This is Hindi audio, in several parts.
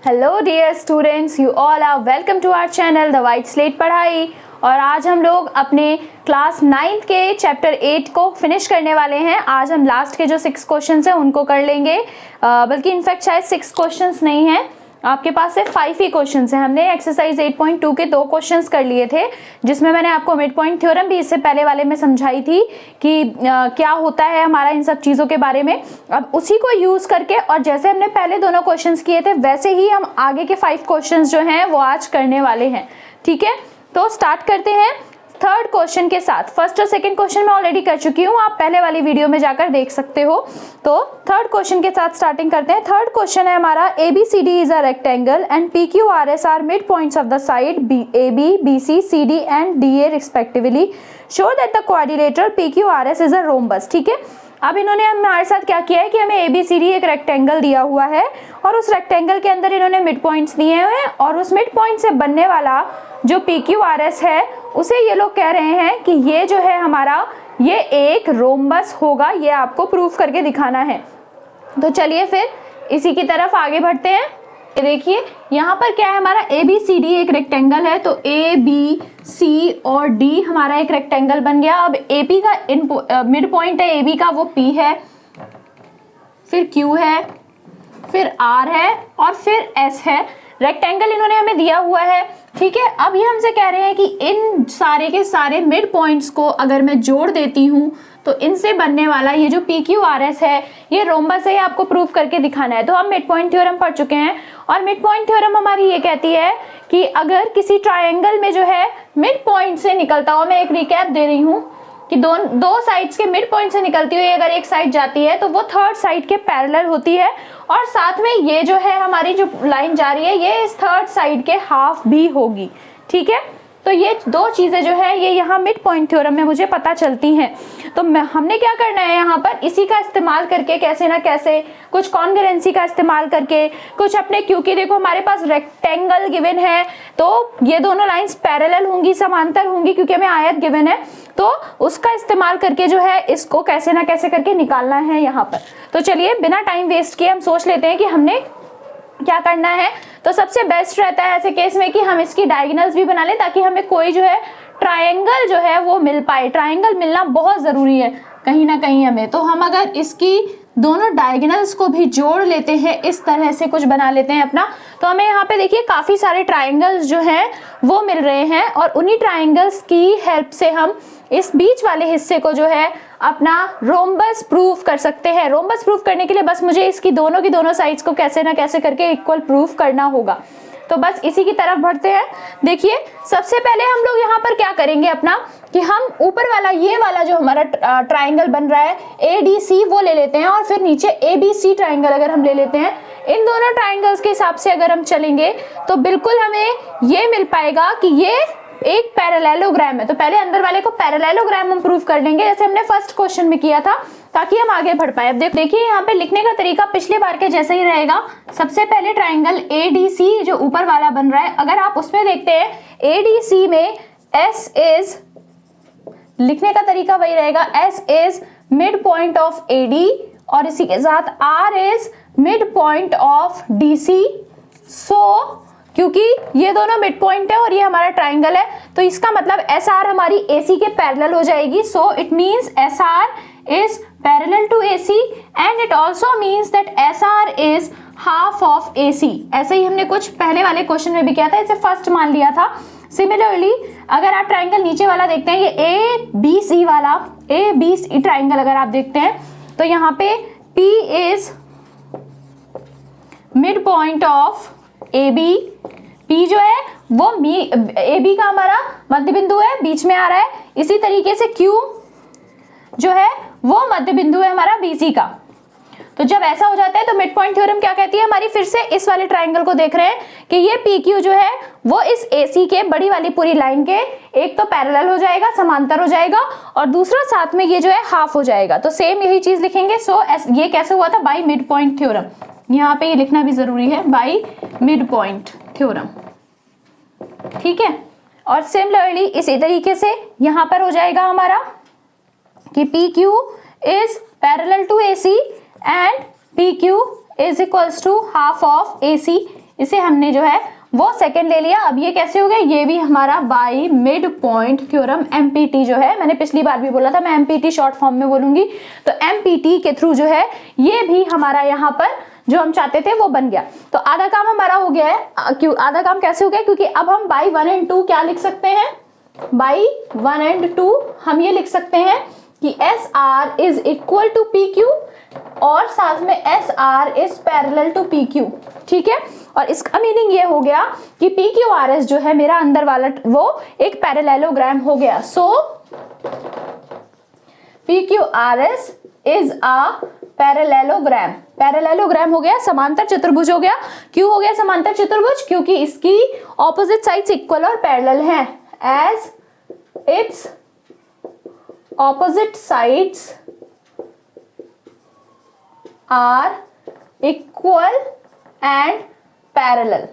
Hello dear students, you all are welcome to our channel the white slate पढ़ाई। और आज हम लोग अपने क्लास 9th के चैप्टर 8 को फिनिश करने वाले हैं। आज हम लास्ट के जो 6 क्वेश्चंस हैं उनको कर लेंगे, बल्कि इनफैक्ट शायद 6 क्वेश्चंस नहीं हैं, आपके पास सिर्फ 5 ही क्वेश्चंस हैं। हमने एक्सरसाइज 8.2 के 2 क्वेश्चंस कर लिए थे, जिसमें मैंने आपको मिड पॉइंट थ्योरम भी इससे पहले वाले में समझाई थी कि क्या होता है हमारा इन सब चीज़ों के बारे में। अब उसी को यूज़ करके और जैसे हमने पहले दोनों क्वेश्चंस किए थे वैसे ही हम आगे के 5 क्वेश्चंस जो हैं वो आज करने वाले हैं। ठीक है, तो स्टार्ट करते हैं थर्ड क्वेश्चन के साथ। फर्स्ट और सेकंड क्वेश्चन मैं ऑलरेडी कर चुकी हूँ, आप पहले वाली वीडियो में जाकर देख सकते हो। तो थर्ड क्वेश्चन के साथ स्टार्टिंग करते हैं। थर्ड क्वेश्चन है हमारा, ABCD is a rectangle and PQRS are mid points of the side AB, BC, CD and DA respectively. Show that the quadrilateral PQRS is a rhombus. ठीक है, अब इन्होंने हमारे साथ क्या किया है कि हमें ABCD एक रेक्टेंगल दिया हुआ है और उस रेक्टेंगल के अंदर इन्होंने मिड पॉइंट्स दिए हुए हैं और उस मिड पॉइंट से बनने वाला जो PQRS है उसे ये लोग कह रहे हैं कि ये जो है हमारा ये एक रोम्बस होगा। ये आपको प्रूफ करके दिखाना है। तो चलिए फिर इसी की तरफ आगे बढ़ते हैं। ये देखिए यहाँ पर क्या है, हमारा ABCD एक रेक्टेंगल है, तो ABC और D हमारा एक रेक्टेंगल बन गया। अब AP का मिड पॉइंट है AB का, वो P है, फिर Q है, फिर R है और फिर S है। रेक्टेंगल इन्होंने हमें दिया हुआ है। ठीक है, अब ये हमसे कह रहे हैं कि इन सारे के सारे मिड पॉइंट्स को अगर मैं जोड़ देती हूँ तो इनसे बनने वाला ये जो PQRS है ये रोम्बस है, आपको प्रूफ करके दिखाना है। तो हम मिड पॉइंट थ्योरम पढ़ चुके हैं और मिड पॉइंट थ्योरम हमारी ये कहती है कि अगर किसी ट्रायंगल में जो है मिड पॉइंट से निकलता हुआ, मैं एक रिकैप दे रही हूँ कि दो साइड्स के मिड पॉइंट से निकलती हुई अगर एक साइड जाती है तो वो थर्ड साइड के पैरेलल होती है और साथ में ये जो है हमारी जो लाइन जा रही है ये इस थर्ड साइड के हाफ भी होगी। ठीक है, तो ये दो चीजें जो है ये यहाँ मिड पॉइंट थ्योरम में मुझे पता चलती हैं। तो हमने क्या करना है यहाँ पर, इसी का इस्तेमाल करके कैसे ना कैसे कुछ कॉन्ग्रुएंसी का इस्तेमाल करके कुछ अपने, क्योंकि देखो हमारे पास रेक्टेंगल गिवन है तो ये दोनों लाइंस पैरेलल होंगी, समांतर होंगी, क्योंकि हमें आयत गिवन है, तो उसका इस्तेमाल करके जो है इसको कैसे ना कैसे करके निकालना है यहाँ पर। तो चलिए बिना टाइम वेस्ट किए हम सोच लेते हैं कि हमने क्या करना है। तो सबसे बेस्ट रहता है ऐसे केस में कि हम इसकी डायगोनल्स भी बना लें ताकि हमें कोई जो है ट्रायंगल जो है वो मिल पाए। ट्रायंगल मिलना बहुत ज़रूरी है कहीं ना कहीं हमें। तो हम अगर इसकी दोनों डायगोनल्स को भी जोड़ लेते हैं, इस तरह से कुछ बना लेते हैं अपना, तो हमें यहाँ पे देखिए काफ़ी सारे ट्रायंगल्स जो हैं वो मिल रहे हैं और उन्हीं ट्रायंगल्स की हेल्प से हम इस बीच वाले हिस्से को जो है अपना रोम्बस प्रूफ कर सकते हैं। रोम्बस प्रूफ करने के लिए बस मुझे इसकी दोनों की दोनों साइड्स को कैसे ना कैसे करके इक्वल प्रूफ करना होगा। तो बस इसी की तरफ बढ़ते हैं। देखिए सबसे पहले हम लोग यहाँ पर क्या करेंगे अपना, कि हम ऊपर वाला ये वाला जो हमारा ट्राइंगल बन रहा है ADC वो ले लेते हैं और फिर नीचे ABC ट्राइंगल अगर हम ले लेते हैं, इन दोनों ट्राइंगल्स के हिसाब से अगर हम चलेंगे तो बिल्कुल हमें ये मिल पाएगा कि ये एक पैरेललोग्राम है। तो पहले अंदर वाले को पैरेललोग्राम हम प्रूफ कर लेंगे जैसे हमने फर्स्ट क्वेश्चन में किया था, ताकि हम आगे बढ़ पाए। अब देखिए यहाँ पे लिखने का तरीका पिछले बार के जैसा ही रहेगा। सबसे पहले ट्राइंगल ADC जो ऊपर वाला बन रहा है, अगर आप उसमें देखते हैं ADC में S इज, लिखने का तरीका वही रहेगा, S is mid point of AD और इसी के साथ R is mid point of DC। सो क्योंकि ये दोनों मिड पॉइंट है और ये हमारा ट्राइंगल है तो इसका मतलब SR हमारी AC के पैरेलल हो जाएगी। So it means SR is parallel to AC and it also means that SR is half of AC। ऐसे ही हमने कुछ पहले वाले क्वेश्चन में भी किया था, इसे फर्स्ट मान लिया था। सिमिलरली अगर आप ट्राइंगल नीचे वाला देखते हैं, ये ABC वाला ABC ट्राइंगल अगर आप देखते हैं तो यहाँ पे P is mid point of AB। P जो है वो AB का हमारा मध्य बिंदु है, बीच में आ रहा है। इसी तरीके से Q जो है वो मध्य बिंदु है हमारा BC का। तो जब ऐसा हो जाता है तो मिड पॉइंट थ्योरम क्या कहती है हमारी, फिर से इस वाले ट्राइंगल को देख रहे हैं कि ये PQ जो है वो इस AC के बड़ी वाली पूरी लाइन के एक तो पैरेलल हो जाएगा, समांतर हो जाएगा और दूसरा साथ में ये जो है हाफ हो जाएगा। तो सेम यही चीज लिखेंगे। सो ये कैसे हुआ था, बाई मिड पॉइंट थ्योरम। यहाँ पे ये लिखना भी जरूरी है, बाई मिड पॉइंट थ्योरम। ठीक है, और सिमिलरली इसी तरीके से यहाँ पर हो जाएगा हमारा कि PQ is parallel to AC and PQ is equals to half of AC इसे हमने जो है वो सेकंड ले लिया। अब ये कैसे हो गया, ये भी हमारा by mid point theorem empty जो है, मैंने पिछली बार भी बोला था मैं एमपीटी शॉर्ट फॉर्म में बोलूंगी, तो एमपीटी के थ्रू जो है ये भी हमारा यहाँ पर जो हम चाहते थे वो बन गया। तो आधा काम हमारा हो गया है। क्यों आधा काम कैसे हो गया, क्योंकि अब हम बाई 1 एंड 2 क्या लिख सकते हैं, बाई 1 एंड 2 हम ये लिख सकते हैं कि S R is equal to P Q और साथ में S R is parallel to P Q. ठीक है, और इसका मीनिंग ये हो गया कि पी क्यू आर एस जो है मेरा अंदर वाला वो एक पैरेललोग्राम हो गया। So P Q R S is a parallelogram. Parallelogram हो गया, समांतर चतुर्भुज हो गया। क्यों हो गया समांतर चतुर्भुज, क्योंकि इसकी ऑपोजिट साइड्स इक्वल और पैरेलल हैं। As its opposite sides are equal and parallel.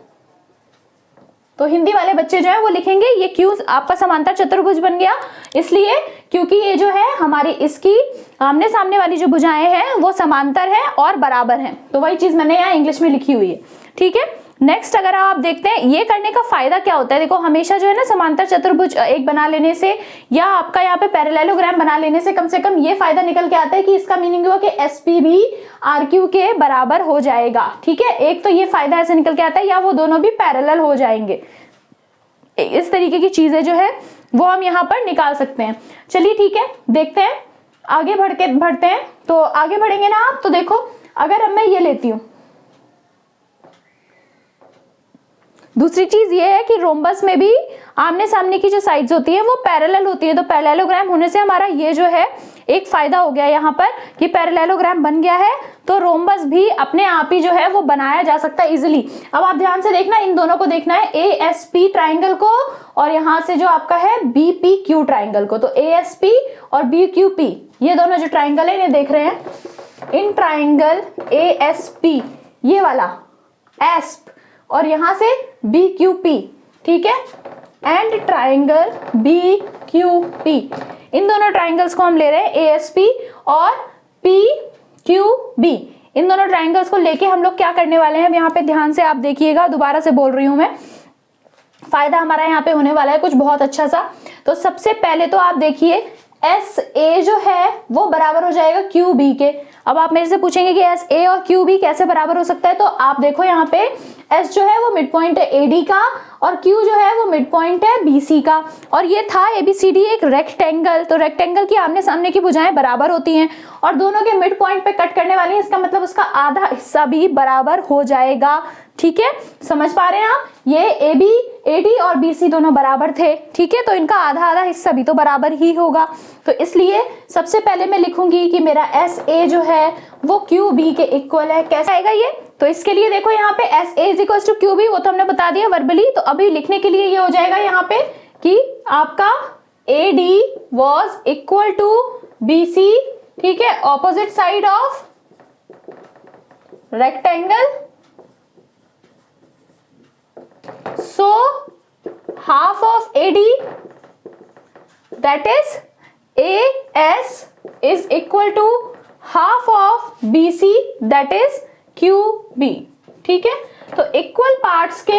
तो हिंदी वाले बच्चे जो है वो लिखेंगे ये क्यों आपका समांतर चतुर्भुज बन गया, इसलिए क्योंकि ये जो है हमारी इसकी आमने सामने वाली जो भुजाएं हैं वो समांतर है और बराबर हैं। तो वही चीज मैंने यहाँ इंग्लिश में लिखी हुई है। ठीक है, नेक्स्ट अगर आप देखते हैं ये करने का फायदा क्या होता है, देखो हमेशा जो है ना समांतर चतुर्भुज एक बना लेने से या आपका यहाँ पे पैरेललोग्राम बना लेने से कम ये फायदा निकल के आता है कि इसका मीनिंग हुआ कि एसपी भी आरक्यू के बराबर हो जाएगा। ठीक है, एक तो ये फायदा ऐसे निकल के आता है, या वो दोनों भी पैरेलल हो जाएंगे। इस तरीके की चीजें जो है वो हम यहाँ पर निकाल सकते हैं। चलिए ठीक है, देखते हैं आगे बढ़ते हैं। तो आगे बढ़ेंगे ना आप, तो देखो अगर अब मैं ये लेती हूँ, दूसरी चीज ये है कि रोम्बस में भी आमने सामने की जो साइड्स होती है वो पैरेलल होती है। तो पैरेललोग्राम होने से हमारा ये जो है एक फायदा हो गया यहाँ पर कि पैरेललोग्राम बन गया है, तो रोम्बस भी अपने आप ही जो है वो बनाया जा सकता है इजिली। अब आप ध्यान से देखना, इन दोनों को देखना है, एएसपी ट्राइंगल को और यहाँ से जो आपका है बीपीक्यू ट्राइंगल को। तो एएसपी और बीक्यूपी ये दोनों जो ट्राइंगल है इन्हें देख रहे हैं, इन ट्राइंगल एएसपी ये वाला एस्प और यहां से BQP। ठीक है, एंड ट्राइंगल BQP, इन दोनों ट्राइंगल्स को हम ले रहे हैं ASP और PQB। इन दोनों ट्राइंगल्स को लेके हम लोग क्या करने वाले हैं, यहाँ पे ध्यान से आप देखिएगा, दोबारा से बोल रही हूं मैं, फायदा हमारा यहाँ पे होने वाला है कुछ बहुत अच्छा सा। तो सबसे पहले तो आप देखिए SA जो है वो बराबर हो जाएगा QB के। अब आप मेरे से पूछेंगे कि SA और QB कैसे बराबर हो सकता है, तो आप देखो यहाँ पे S जो है वो मिड पॉइंट है AD का और Q जो है वो मिड पॉइंट है BC का, और ये था ABCD एक रेक्टेंगल। तो रेक्टेंगल की आमने सामने की भुजाएं बराबर होती हैं और दोनों के मिड पॉइंट पे कट करने वाली है, इसका मतलब उसका आधा हिस्सा भी बराबर हो जाएगा। ठीक है, समझ पा रहे हैं आप, ये AB AD और BC दोनों बराबर थे। ठीक है, तो इनका आधा आधा हिस्सा भी तो बराबर ही होगा। तो इसलिए सबसे पहले मैं लिखूंगी कि मेरा SA जो है वो QB के इक्वल है। कैसे आएगा ये, तो इसके लिए देखो यहाँ पे SA is equal to QB, वो तो हमने बता दिया वर्बली। तो अभी लिखने के लिए ये हो जाएगा यहाँ पे कि आपका AD was equal to BC। ठीक है, opposite side of rectangle, so half of AD that is AS is equal to half of BC that is QB। ठीक है, तो इक्वल पार्ट्स के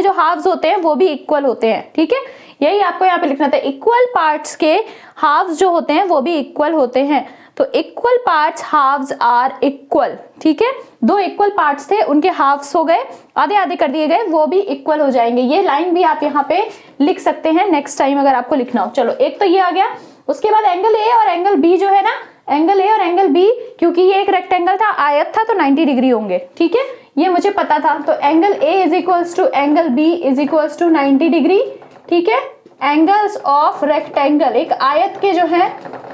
जो हाफ्स होते हैं वो भी इक्वल होते हैं। ठीक है, यही आपको यहाँ पे लिखना था, इक्वल पार्ट्स के हाफ्स जो होते हैं वो भी इक्वल होते हैं। तो equal parts halves are equal. ठीक है, दो इक्वल पार्ट्स थे उनके हाफ्स हो गए, आधे आधे कर दिए गए, वो भी इक्वल हो जाएंगे। ये लाइन भी आप यहाँ पे लिख सकते हैं नेक्स्ट टाइम अगर आपको लिखना हो। चलो एक तो ये आ गया, उसके बाद एंगल ए और एंगल बी जो है ना, एंगल ए और एंगल बी, क्योंकि ये एक रेक्टेंगल था, आयत था, तो 90 डिग्री होंगे। ठीक है, ये मुझे पता था। तो angle A is equals to angle B is equals to 90 degree. ठीक है, एंगल्स ऑफ रेक्टेंगल, एक आयत के जो है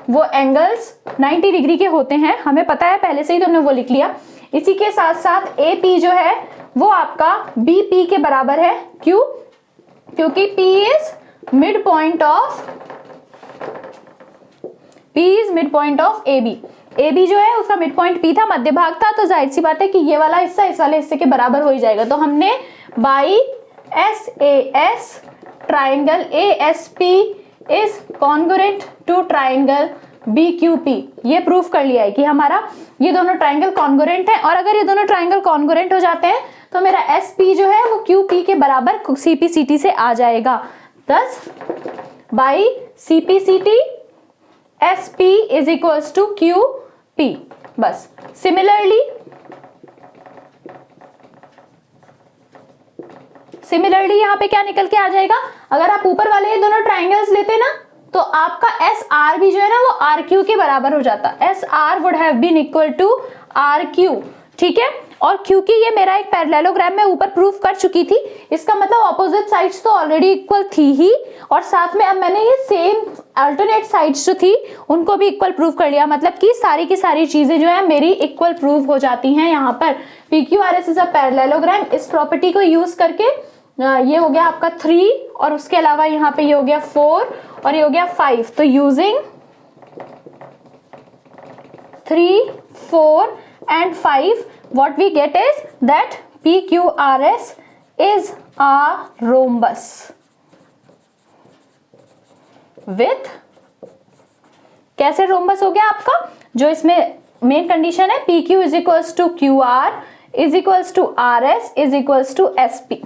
वो एंगल्स 90 डिग्री के होते हैं, हमें पता है पहले से ही, तो हमने वो लिख लिया। इसी के साथ साथ ए पी जो है वो आपका बी पी के बराबर है। क्यों, क्योंकि P is mid point of AB। AB जो है उसका मिड पॉइंट P था, मध्य भाग था, तो जाहिर सी बात है कि ये वाला हिस्सा इस वाले हिस्से के बराबर हो ही जाएगा। तो हमने by SAS triangle ASP is congruent to triangle BQP, ये प्रूफ कर लिया है कि हमारा ये दोनों ट्राइंगल कॉन्ग्रुएंट है। और अगर ये दोनों ट्राइंगल कॉन्ग्रुएंट हो जाते हैं तो मेरा SP जो है वो QP के बराबर CPCT से आ जाएगा। thus by CPCT SP is equals to QP। बस सिमिलरली यहाँ पे क्या निकल के आ जाएगा, अगर आप ऊपर वाले ये दोनों ट्राइंगल्स लेते ना तो आपका SR भी जो है ना वो RQ के बराबर हो जाता। SR would have been equal to RQ, ठीक है। और क्योंकि ये मेरा एक पैरेललोग्राम में ऊपर प्रूफ कर चुकी थी, इसका मतलब ऑपोजिट साइड्स तो ऑलरेडी इक्वल थी ही, और साथ में अब मैंने ये सेम अल्टरनेट साइड्स जो थी उनको भी इक्वल प्रूफ कर लिया। मतलब कि सारी की सारी चीजें जो है मेरी इक्वल प्रूफ हो जाती हैं यहाँ पर। PQRS इज अ पैरेललोग्राम, इस प्रॉपर्टी को यूज करके ये हो गया आपका 3, और उसके अलावा यहाँ पे ये हो गया 4 और ये हो गया 5। तो using 3, 4 and 5 what we get is that PQRS is a rhombus with, कैसे rhombus हो गया आपका, जो इसमें मेन कंडीशन है PQ is equals to QR is equals to RS is equals to SP।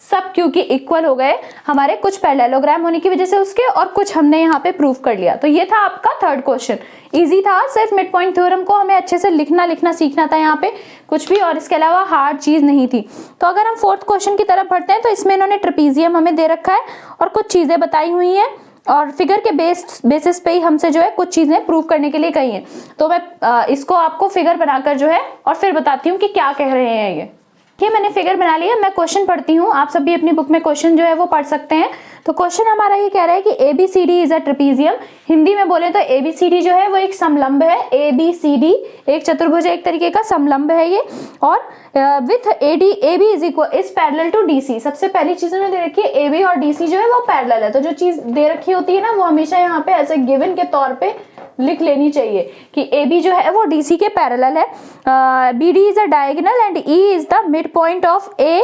सब क्योंकि इक्वल हो गए हमारे, कुछ पैरेललोग्राम होने की वजह से उसके, और कुछ हमने यहाँ पे प्रूफ कर लिया। तो ये था आपका थर्ड क्वेश्चन, इजी था, सिर्फ मिड पॉइंट थ्योरम को हमें अच्छे से लिखना सीखना था यहाँ पे, कुछ भी, और इसके अलावा हार्ड चीज नहीं थी। तो अगर हम फोर्थ क्वेश्चन की तरफ बढ़ते हैं तो इसमें इन्होंने ट्रेपीजियम हमें दे रखा है और कुछ चीजें बताई हुई हैं, और फिगर के बेसिस पे ही हमसे जो है कुछ चीजें प्रूव करने के लिए कही हैं। तो मैं इसको आपको फिगर बनाकर जो है और फिर बताती हूँ कि क्या कह रहे हैं ये मैंने फिगर बना लिया। मैं क्वेश्चन पढ़ती हूँ, आप सभी अपनी बुक में क्वेश्चन जो है वो पढ़ सकते हैं। तो क्वेश्चन हमारा ये कह रहा है कि ABCD is a trapezium. Hindi में बोले तो ABCD जो है वो एक समलंब है। ABCD एक चतुर्भुज, एक तरीके का समलंब है ये, और with AB is equal is parallel to DC। सबसे पहली चीज उन्होंने दे रखी है AB और DC जो है वो पैरेलल है। तो जो चीज दे रखी होती है ना वो हमेशा यहाँ पे ऐसे गिवन के तौर पे लिख लेनी चाहिए कि AB जो है वो DC के पैरेलल है। BD is a diagonal and E is the mid point of A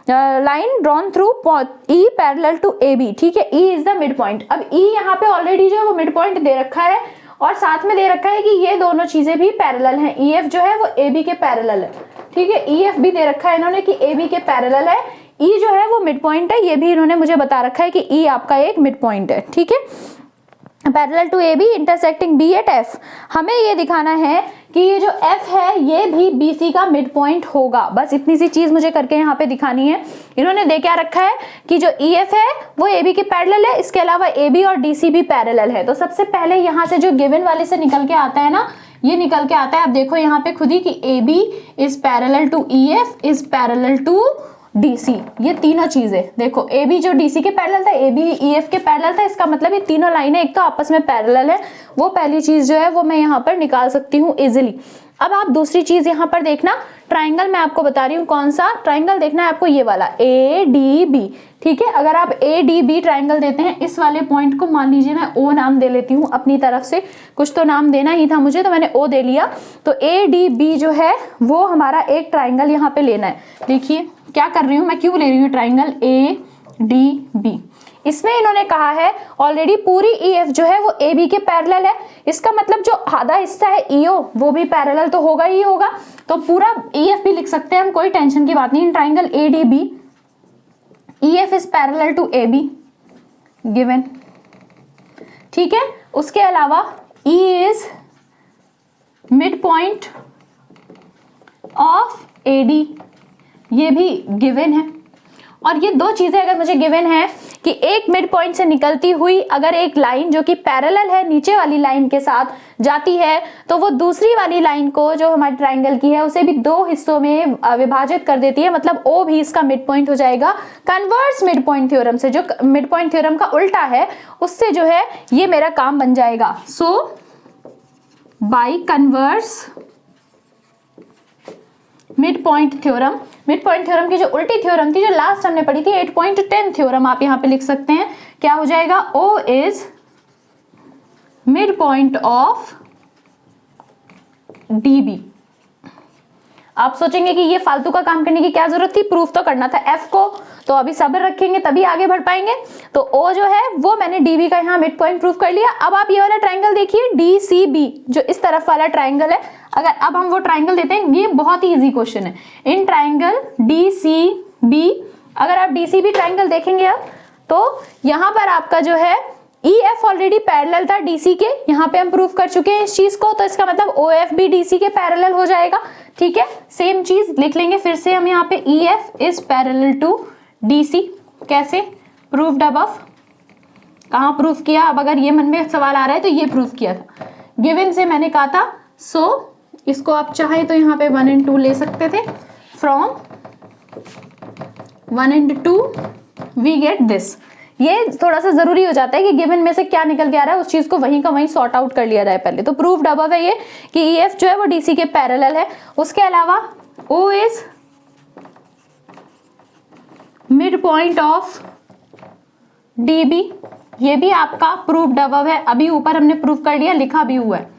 line drawn through E parallel to AB, ठीक है। E is the mid point. अब E यहाँ पे ऑलरेडी जो है वो मिड पॉइंट दे रखा है, और साथ में दे रखा है कि ये दोनों चीजें भी पैरेलल हैं। EF जो है वो AB के पैरेलल है, ठीक है। EF भी दे रखा है इन्होंने कि AB के पैरेलल है। E जो है वो मिड पॉइंट है, ये भी इन्होंने मुझे बता रखा है कि E आपका एक मिड पॉइंट है, ठीक है। Parallel to AB intersecting B at F। हमें ये दिखाना है कि ये जो F है ये भी BC का मिड पॉइंट होगा। बस इतनी सी चीज मुझे करके यहाँ पे दिखानी है। इन्होंने दे क्या रखा है कि जो EF है वो AB के पैरेलल है, इसके अलावा AB और DC भी पैरेलल है। तो सबसे पहले यहाँ से जो गिवन वाले से निकल के आता है ना, ये निकल के आता है, आप देखो यहाँ पे खुद ही कि AB is parallel to EF is parallel to DC। ये तीनों चीजें देखो, AB जो DC के पैरेलल था, AB EF के पैरेलल था, इसका मतलब ये तीनों लाइनें एक तो आपस में पैरेलल है। वो पहली चीज जो है वो मैं यहाँ पर निकाल सकती हूँ इजिली। अब आप दूसरी चीज यहाँ पर देखना, ट्राइंगल मैं आपको बता रही हूँ कौन सा ट्राइंगल देखना है आपको, ये वाला ADB, ठीक है। अगर आप ADB ट्राइंगल देते हैं, इस वाले पॉइंट को मान लीजिए मैं O नाम दे लेती हूँ अपनी तरफ से, कुछ तो नाम देना ही था मुझे तो मैंने O दे लिया। तो ADB जो है वो हमारा एक ट्राइंगल यहाँ पे लेना है। देखिए क्या कर रही हूँ मैं, क्यों ले रही हूँ ट्राइंगल ADB। इसमें इन्होंने कहा है ऑलरेडी पूरी EF जो है वो AB के पैरेलल है, इसका मतलब जो आधा हिस्सा है EO वो भी पैरेलल तो होगा ही होगा। तो पूरा EF भी लिख सकते हैं हम, कोई टेंशन की बात नहीं। Triangle ADB EF is parallel to AB given, ठीक है। उसके अलावा E is mid point of AD, ये भी गिवन है। और ये दो चीजें अगर मुझे गिवन है कि एक मिड पॉइंट से निकलती हुई अगर एक लाइन जो कि पैरेलल है नीचे वाली लाइन के साथ जाती है, तो वो दूसरी वाली लाइन को जो हमारे ट्राइंगल की है उसे भी दो हिस्सों में विभाजित कर देती है, मतलब O भी इसका मिड पॉइंट हो जाएगा। कन्वर्स मिड पॉइंट थ्योरम से, जो मिड पॉइंट थ्योरम का उल्टा है, उससे जो है ये मेरा काम बन जाएगा। So by converse mid point theorem, mid point theorem की जो उल्टी थ्योरम थी जो लास्ट हमने पढ़ी थी 8.10 थ्योरम, आप यहाँ पे लिख सकते हैं। क्या हो जाएगा, O is mid point of DB। आप सोचेंगे कि ये फालतू का काम करने की क्या जरूरत थी, प्रूफ तो करना था। F को तो अभी सब्र रखेंगे तभी आगे बढ़ पाएंगे। तो ओ जो है वो मैंने डीबी का यहाँ मिड पॉइंट प्रूव कर लिया। अब आप ये वाला ट्राइंगल देखिए डीसीबी, जो इस तरफ वाला ट्राइंगल है, अगर अब हम वो ट्राइंगल देते हैं, ये बहुत ही इजी क्वेश्चन है। इन ट्राइंगल डीसीबी, अगर आप डीसीबी ट्राइंगल देखेंगे अब, तो यहाँ पर आपका जो है EF ऑलरेडी पैरेलल था DC के, यहाँ पे हम प्रूव कर चुके हैं इस चीज को, तो इसका मतलब OF भी DC के पैरेलल हो जाएगा। ठीक है, सेम चीज लिख लेंगे फिर से हम यहाँ पे, EF is parallel to DC। कैसे प्रूव्ड अबव, कहाँ प्रूफ किया? अब अगर ये मन में सवाल आ रहा है तो ये प्रूफ किया था, गिवन से मैंने कहा था। सो इसको आप चाहे तो यहाँ पे 1 and 2 ले सकते थे। From 1 and 2 we get this. ये थोड़ा सा जरूरी हो जाता है कि गिवन में से क्या निकल के आ रहा है उस चीज को वहीं का वहीं सॉर्ट आउट कर लिया जाए पहले। तो प्रूव्ड अबव है ये कि EF जो है वो DC के पैरेलल है। उसके अलावा O is mid point of DB, ये भी आपका प्रूव्ड अबव है। अभी ऊपर हमने प्रूव कर लिया, लिखा भी हुआ है।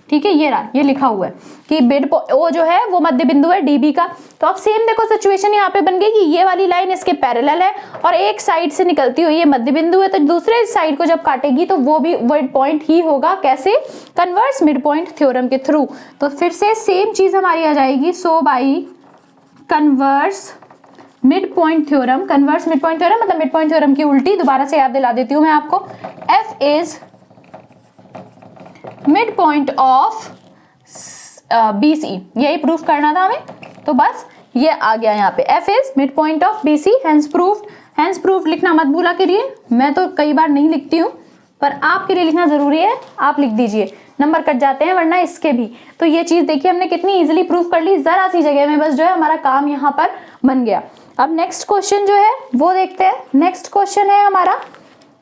ठीक है, ये रहा, ये लिखा हुआ है कि मिड O जो है वो मध्य बिंदु है DB का। तो अब सेम देखो सिचुएशन यहाँ पे बन गई कि ये वाली लाइन इसके पैरेलल है और एक साइड से निकलती हुई ये मध्य बिंदु है, तो दूसरे साइड को जब काटेगी तो वो भी मिड पॉइंट ही होगा। कैसे? कन्वर्स मिड पॉइंट थ्योरम के थ्रू। तो फिर से सेम चीज हमारी आ जाएगी। So by converse mid point theorem, converse mid point theorem मतलब मिड पॉइंट थ्योरम की उल्टी, दोबारा से याद दिला देती हूँ मैं आपको। F is mid point of BC, यही प्रूफ करना था हमें, तो बस ये आ गया यहाँ पे। F is mid point of BC, hence proofed. Hence proofed लिखना मत भूला करिए, मैं तो कई बार नहीं लिखती हूँ पर आपके लिए लिखना जरूरी है, आप लिख दीजिए, नंबर कट जाते हैं वरना इसके भी। तो ये चीज देखिए हमने कितनी इजीली प्रूफ कर ली, जरा सी जगह में बस जो है हमारा काम यहाँ पर बन गया। अब नेक्स्ट क्वेश्चन जो है वो देखते हैं। नेक्स्ट क्वेश्चन है हमारा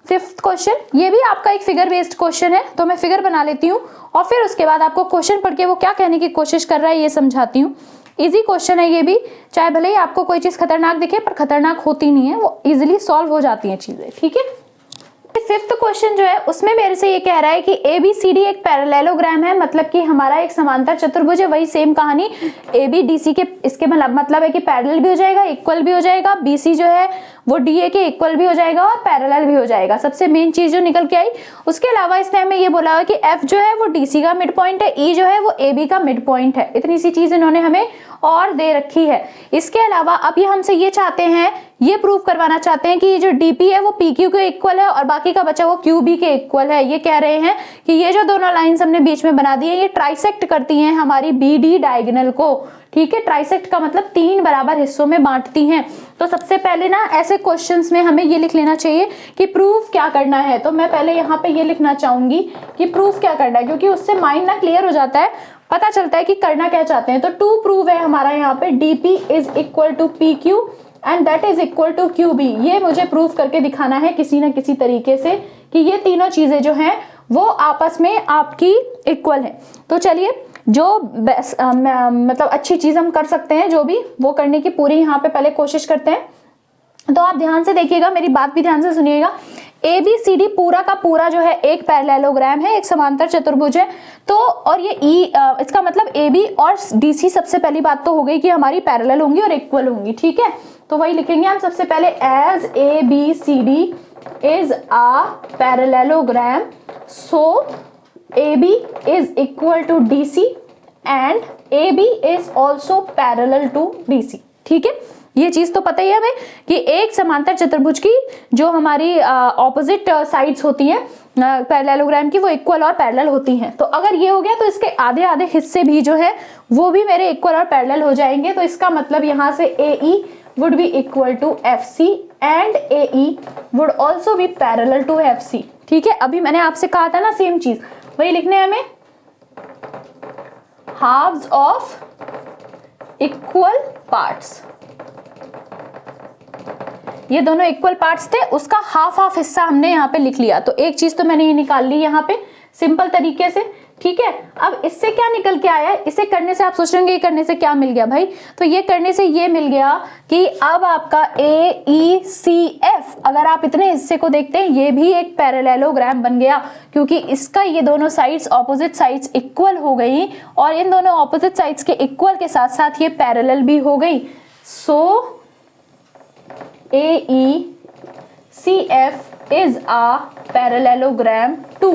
5th क्वेश्चन। ये भी आपका एक फिगर बेस्ड क्वेश्चन है, तो मैं फिगर बना लेती हूँ और फिर उसके बाद आपको क्वेश्चन पढ़ के वो क्या कहने की कोशिश कर रहा है ये समझाती हूँ। इजी क्वेश्चन है ये भी, चाहे भले ही आपको कोई चीज खतरनाक दिखे पर खतरनाक होती नहीं है, वो इजिली सॉल्व हो जाती है चीजें। ठीक है, 5th क्वेश्चन जो है उसमें मेरे से ये कह रहा है कि ABCD एक पैरेललोग्राम है, मतलब कि हमारा एक समांतर चतुर्भुज है। वही सेम कहानी ABDC के, इसके मतलब है कि पैरेलल भी हो जाएगा, इक्वल भी हो जाएगा। BC जो है वो DA के इक्वल भी हो जाएगा और पैरेलल भी हो जाएगा। सबसे मेन चीज जो निकल के आई। उसके अलावा इसने हमें ये बोला है कि F जो है वो DC का मिड पॉइंट है, E जो है वो AB का मिड पॉइंट है। इतनी सी चीज इन्होंने हमें और दे रखी है। इसके अलावा अब ये हमसे ये चाहते हैं, ये प्रूव करवाना चाहते हैं कि ये जो DP है वो PQ के इक्वल है और बाकी का बचा वो QB के इक्वल है। ये कह रहे हैं कि ये जो दोनों लाइंस हमने बीच में बना दी है ये ट्राइसेक्ट करती हैं हमारी BD डायगोनल को। ठीक है, ट्राइसेक्ट का मतलब 3 बराबर हिस्सों में बांटती हैं। तो सबसे पहले ना ऐसे क्वेश्चंस में हमें ये लिख लेना चाहिए कि प्रूफ क्या करना है। तो मैं पहले यहाँ पे ये लिखना चाहूंगी कि प्रूफ क्या करना है, क्योंकि उससे माइंड ना क्लियर हो जाता है, पता चलता है कि करना क्या चाहते हैं। तो टू प्रूव है हमारा यहाँ पे DP is equal to PQ and that is equal to QB। ये मुझे प्रूफ करके दिखाना है किसी न किसी तरीके से कि ये तीनों चीजें जो हैं वो आपस में आपकी इक्वल है। तो चलिए जो मतलब अच्छी चीज हम कर सकते हैं जो भी, वो करने की पूरी यहाँ पे पहले कोशिश करते हैं। तो आप ध्यान से देखिएगा, मेरी बात भी ध्यान से सुनिएगा। ABCD पूरा का पूरा जो है एक पैरेललोग्राम है, एक समांतर चतुर्भुज है। तो और ये इसका मतलब AB और DC सबसे पहली बात तो हो गई कि हमारी पैरेलल होंगी और इक्वल होंगी। ठीक है, तो वही लिखेंगे हम सबसे पहले, as ABCD is a parallelogram so AB is equal to DC and AB is also parallel to DC। ठीक है, ये चीज तो पता ही है हमें कि एक समांतर चतुर्भुज की जो हमारी ऑपोजिट साइड्स होती हैं पैरेललोग्राम की, वो इक्वल और पैरेलल होती हैं। तो अगर ये हो गया तो इसके आधे आधे हिस्से भी जो है वो भी मेरे इक्वल और पैरेलल हो जाएंगे। तो इसका मतलब यहाँ से AE would be equal to FC and AE would also be parallel to FC। ठीक है, अभी मैंने आपसे कहा था ना सेम चीज, वही लिखने हैं हमें, halves of equal parts। ये दोनों इक्वल पार्ट्स थे, उसका हाफ हाफ हिस्सा हमने यहाँ पे लिख लिया। तो एक चीज तो मैंने ये निकाल ली यहाँ पे सिंपल तरीके से। ठीक है, अब इससे क्या निकल के आया है, इसे करने से आप सोच रहे होंगे ये करने से क्या मिल गया भाई, तो ये करने से ये मिल गया कि अब आपका AECF, अगर आप इतने हिस्से को देखते हैं, ये भी एक पैरेललोग्राम बन गया, क्योंकि इसका ये दोनों साइड्स ऑपोजिट साइड्स इक्वल हो गई और इन दोनों ऑपोजिट साइड्स के इक्वल के साथ साथ ये पैरेलल भी हो गई। So AECF is a parallelogram too.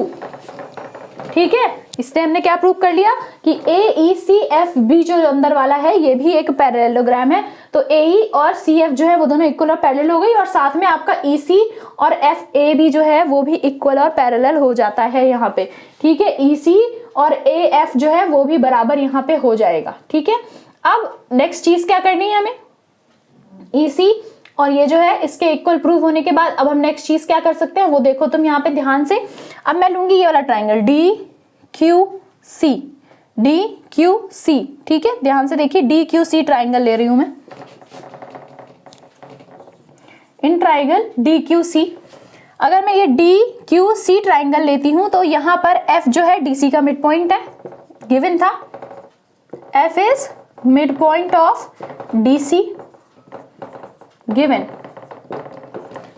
ठीक है, इससे हमने क्या प्रूव कर लिया कि AECFB जो अंदर वाला है ये भी एक पैरेललोग्राम है। तो AE और CF जो है वो दोनों इक्वल और पैरेलल हो गई, और साथ में आपका EC और FAB जो है वो भी इक्वल और पैरेलल हो जाता है यहाँ पे। ठीक है, EC और AF जो है वो भी बराबर यहाँ पे हो जाएगा। ठीक है, अब नेक्स्ट चीज क्या करनी है हमें, EC और ये जो है इसके इक्वल प्रूव होने के बाद अब हम नेक्स्ट चीज क्या कर सकते हैं वो देखो तुम यहाँ पे ध्यान से। अब मैं लूंगी ये वाला ट्राइंगल DQC, DQC। ठीक है, ध्यान से देखिए, DQC ट्राइंगल ले रही हूं मैं, इन ट्राइंगल DQC। अगर मैं ये DQC ट्राइंगल लेती हूं तो यहां पर F जो है DC का मिड पॉइंट है, गिवन था। F is mid point of DC, given.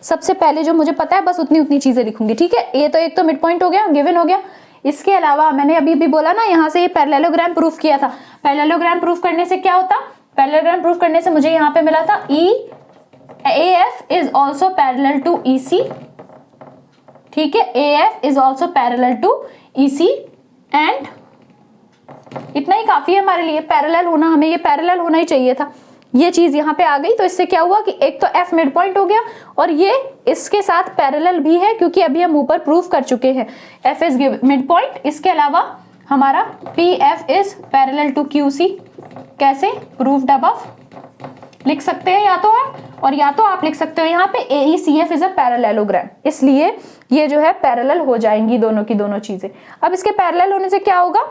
सबसे पहले जो मुझे पता है बस उतनी चीजें लिखूंगी। ठीक है, ये तो एक तो मिड पॉइंट हो गया, गिवन हो गया। इसके अलावा मैंने अभी भी बोला ना, यहाँ से ये पैरेललोग्राम प्रूफ किया था। पैरेललोग्राम प्रूफ करने से क्या होता, पैरेललोग्राम प्रूफ करने से मुझे यहाँ पे मिला था AF is also parallel to EC। ठीक है, AF is also parallel to EC, and इतना ही काफी है हमारे लिए पैरेलल होना, हमें ये पैरेलल होना ही चाहिए था। ये चीज यहाँ पे आ गई, तो इससे क्या हुआ कि एक तो F मिड पॉइंट हो गया और ये इसके साथ पैरेलल भी है, क्योंकि अभी हम ऊपर प्रूफ कर चुके हैं F इज मिड पॉइंट। इसके अलावा हमारा PF is parallel to QC। कैसे, प्रूफ्ड अबव लिख सकते हैं या तो है, और या तो आप लिख सकते हो यहाँ पे AECF इज अ पैरेललोग्राम, इसलिए ये जो है पैरेलल हो जाएंगी दोनों की दोनों चीजें। अब इसके पैरेलल होने से क्या होगा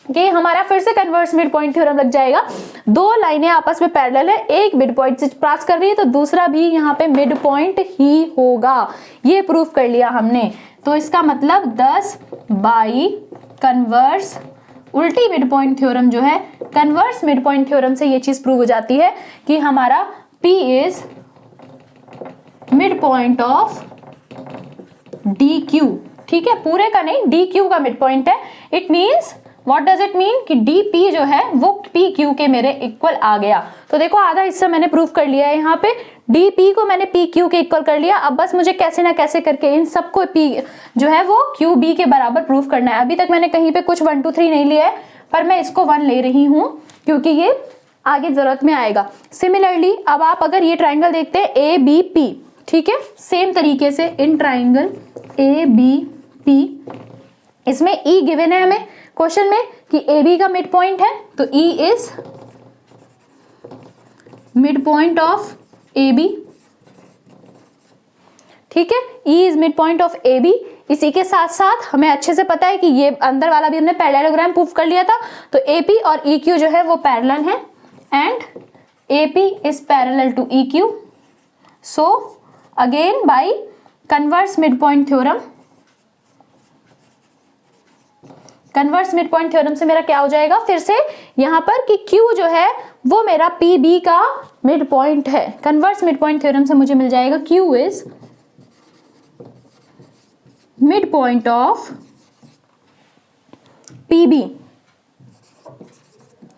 कि हमारा फिर से कन्वर्स मिड पॉइंट थ्योरम लग जाएगा। दो लाइनें आपस में पैरेलल है, एक मिड पॉइंट से पास कर रही है तो दूसरा भी यहाँ पे मिड पॉइंट ही होगा, ये प्रूफ कर लिया हमने। तो इसका मतलब 10 बाई कन्वर्स उल्टी मिड पॉइंट थ्योरम जो है, कन्वर्स मिड पॉइंट थ्योरम से ये चीज प्रूव हो जाती है कि हमारा P is mid point of DQ। ठीक है, पूरे का नहीं, DQ का मिड पॉइंट है। It means what does it mean कि DP जो है वो PQ के मेरे इक्वल आ गया। तो देखो आधा हिस्सा मैंने प्रूफ कर लिया है, यहाँ पे DP को मैंने PQ के इक्वल कर लिया। अब बस मुझे कैसे ना कैसे करके इन सबको P जो है वो QB के बराबर प्रूफ करना है। अभी तक मैंने कहीं पे कुछ 1 2 3 नहीं लिया है, पर मैं इसको 1 ले रही हूँ क्योंकि ये आगे जरूरत में आएगा। सिमिलरली अब आप अगर ये ट्राइंगल देखते हैं ABP, ठीक है, सेम तरीके से इन ट्राइंगल ABP, इसमें E गिवन है हमें क्वेश्चन में कि AB का मिड पॉइंट है, तो E is mid point of AB। ठीक है, E is mid point of AB। इसी के साथ साथ हमें अच्छे से पता है कि ये अंदर वाला भी हमने पैरेललोग्राम प्रूफ कर लिया था, तो AP और EQ जो है वो पैरेलल है, and AP is parallel to EQ। So again by converse mid point theorem, converse mid point theorem से मेरा क्या हो जाएगा फिर से यहां पर कि Q जो है वो मेरा PB का मिड पॉइंट है। कन्वर्स मिड पॉइंट थ्योरम से मुझे मिल जाएगा Q is mid point of PB।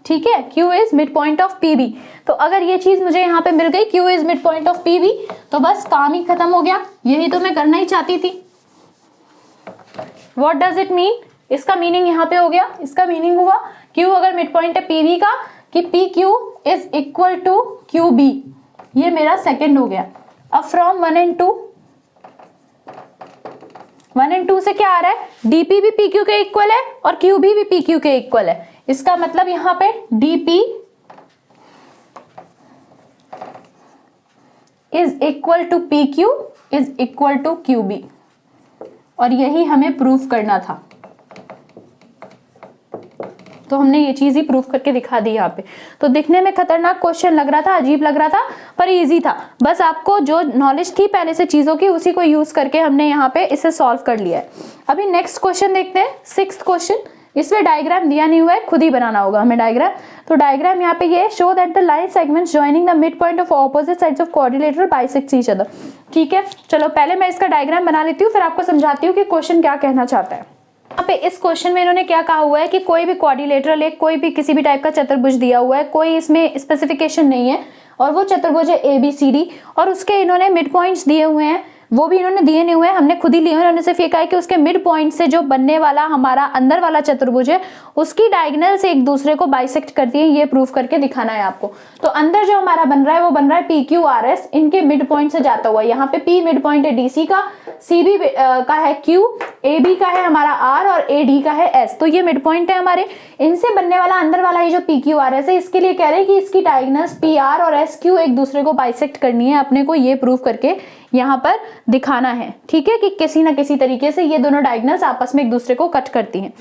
ठीक है, Q is mid point of PB। तो अगर ये चीज मुझे यहाँ पे मिल गई Q is mid point of PB, तो बस काम ही खत्म हो गया। यही तो मैं करना ही चाहती थी। व्हाट डज इट मीन, इसका मीनिंग यहाँ पे हो गया, इसका मीनिंग हुआ Q अगर मिड पॉइंट है PB का कि PQ is equal to QB। ये मेरा सेकंड हो गया। अब फ्रॉम 1 and 2, 1 and 2 से क्या आ रहा है, DP भी PQ के इक्वल है और QB भी PQ के इक्वल है। इसका मतलब यहाँ पे DP is equal to PQ is equal to QB, और यही हमें प्रूफ करना था। तो हमने ये चीज ही प्रूफ करके दिखा दी यहाँ पे। तो दिखने में खतरनाक क्वेश्चन लग रहा था, अजीब लग रहा था, पर इजी था। बस आपको जो नॉलेज थी पहले से चीजों की उसी को यूज करके हमने यहाँ पे इसे सॉल्व कर लिया है। अभी नेक्स्ट क्वेश्चन देखते हैं, 6th क्वेश्चन। इसमें डायग्राम दिया नहीं हुआ है, खुद ही बनाना होगा हमें डायग्राम। तो डायग्राम यहाँ पे ये show that the line segments joining the mid point of opposite sides of quadrilateral bisect each other. ठीक है, चलो पहले मैं इसका डायग्राम बना लेती हूँ, फिर आपको समझाती हूँ कि क्वेश्चन क्या कहना चाहता है। यहाँ पे इस क्वेश्चन में इन्होंने क्या कहा हुआ है कि कोई भी क्वाड्रिलेटरल एक कोई भी किसी भी टाइप का चतुर्भुज दिया हुआ है, कोई इसमें स्पेसिफिकेशन नहीं है, और वो चतुर्भुज है ABCD, और उसके इन्होंने मिड पॉइंट्स दिए हुए हैं, वो भी इन्होंने दिए नहीं हुए हैं, हमने खुद ही लिए हुए हैं। उन्होंने सिर्फ ये कहा है कि उसके मिड पॉइंट से जो बनने वाला हमारा अंदर वाला चतुर्भुज है उसकी डायगोनल से एक दूसरे को बाइसेक्ट करती है, ये प्रूफ करके दिखाना है आपको। तो अंदर जो हमारा बन रहा है वो बन रहा है PQRS, इनके मिड पॉइंट से जाता हुआ। यहाँ पे P मिड पॉइंट है DC का, CB का है Q, AB का है हमारा R और AD का है S। तो ये मिड पॉइंट है हमारे, इनसे बनने वाला अंदर वाला ये जो PQRS है, इसके लिए कह रहे हैं कि इसकी डायगोनल्स PR और SQ एक दूसरे को बाइसेक्ट करनी है अपने को, ये प्रूफ करके यहाँ पर दिखाना है। ठीक है, कि किसी ना किसी तरीके से ये दोनों डायगोनल्स आपस में एक दूसरे को कट करती हैं।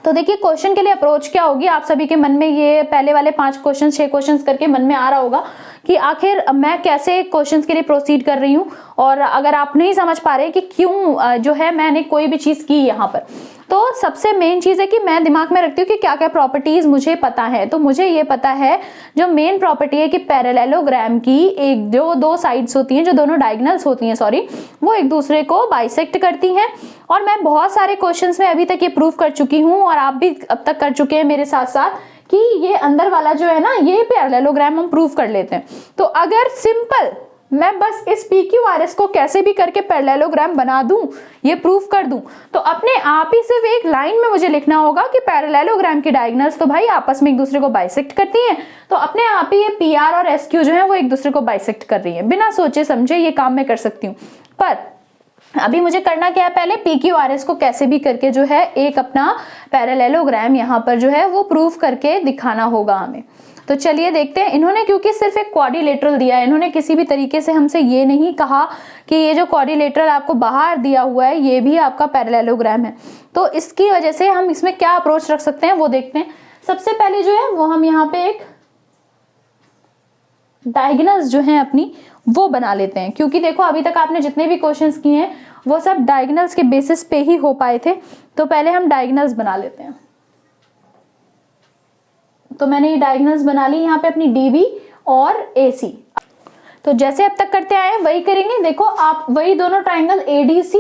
तो देखिए क्वेश्चन के लिए अप्रोच क्या होगी, आप सभी के मन में ये पहले वाले 5 क्वेश्चन 6 क्वेश्चंस करके मन में आ रहा होगा कि आखिर मैं कैसे क्वेश्चंस के लिए प्रोसीड कर रही हूँ, और अगर आप नहीं समझ पा रहे कि क्यों जो है मैंने कोई भी चीज की यहाँ पर, तो सबसे मेन चीज है कि मैं दिमाग में रखती हूँ कि क्या क्या प्रॉपर्टीज मुझे पता है। तो मुझे ये पता है जो मेन प्रॉपर्टी है कि पैरेललोग्राम की एक जो दो साइड्स होती हैं, जो दोनों डायगोनल्स होती हैं सॉरी, वो एक दूसरे को बाइसेक्ट करती हैं। और मैं बहुत सारे क्वेश्चंस में अभी तक ये प्रूफ कर चुकी हूँ, और आप भी अब तक कर चुके हैं मेरे साथ साथ, कि ये अंदर वाला जो है ना ये पैरेललोग्राम हम प्रूफ कर लेते हैं। तो अगर सिंपल मैं बस इस PQRS को कैसे भी करके पैरेललोग्राम बना दूं, ये प्रूफ कर दूं, तो अपने आप ही सिर्फ एक लाइन में मुझे लिखना होगा कि पैरेललोग्राम की डायगोनल्स तो भाई आपस में एक दूसरे को बाइसेक्ट करती हैं, तो अपने आप ही ये PR और SQ जो है वो एक दूसरे को बाइसेक्ट कर रही है। बिना सोचे समझे ये काम मैं कर सकती हूँ, पर अभी मुझे करना क्या है, पहले PQRS को कैसे भी करके जो है एक अपना पैरेललोग्राम यहाँ पर जो है वो प्रूफ करके दिखाना होगा हमें। तो चलिए देखते हैं। इन्होंने क्योंकि सिर्फ एक क्वाड्रिलेटरल दिया है, इन्होंने किसी भी तरीके से हमसे ये नहीं कहा कि ये जो क्वाड्रिलेटरल आपको बाहर दिया हुआ है ये भी आपका पैरेललोग्राम है। तो इसकी वजह से हम इसमें क्या अप्रोच रख सकते हैं वो देखते हैं। सबसे पहले जो है वो हम यहाँ पे एक डायगोनल्स जो है अपनी वो बना लेते हैं, क्योंकि देखो अभी तक आपने जितने भी क्वेश्चंस किए हैं वो सब डायगोनल्स के बेसिस पे ही हो पाए थे। तो पहले हम डायगोनल्स बना लेते हैं। तो मैंने ये डायगोनल्स बना ली यहाँ पे अपनी DB और AC। तो जैसे अब तक करते आए हैं वही करेंगे। देखो आप वही दोनों ट्राइंगल ADC